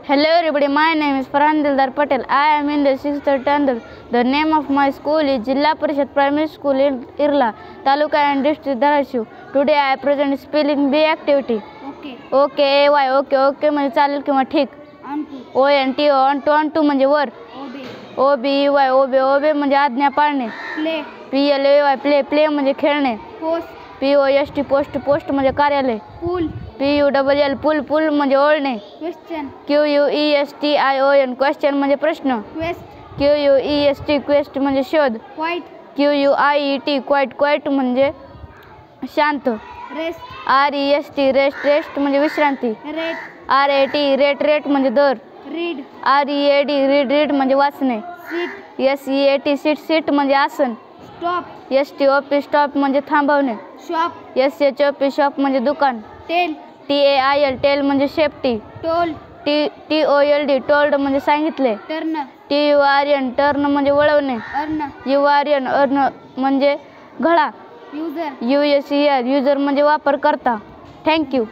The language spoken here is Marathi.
Hello everybody, my name is Farhan Dildar Patel. I am in the 6th standard. The name of my school is Jilla Parishad Primary School in Irla, Taluka and District Dharashiv. Today I present spelling bee activity. Okay, AY, okay म्हणजे चालेल किंवा ठीक. ONT, on to म्हणजे वर. OBEY, ओबे म्हणजे आज्ञा पाळणे. PLAY, प्ले म्हणजे खेळणे. POST, पोस्ट म्हणजे कार्यालय. PULL, पुल म्हणजे ओळणे. QUESTION, क्वेश्चन म्हणजे प्रश्न. QUEST, क्वेस्ट म्हणजे शोध. QUIET, क्वाइट म्हणजे शांत. REST, रेस्ट म्हणजे विश्रांती. RAT, रेट म्हणजे दर. READ, रीड म्हणजे वाचणे. SEAT, सीट म्हणजे आसन. STOP, स्टॉप म्हणजे थांबवणे. SHOP, शॉप म्हणजे दुकान. TAIL, म्हणजे सेफ्टी. TOLD, टोल्ड म्हणजे सांगितले. TURN, टर्न म्हणजे वळवणे. URN, म्हणजे घडा. USER, युजर म्हणजे वापरकर्ता. थँक्यू.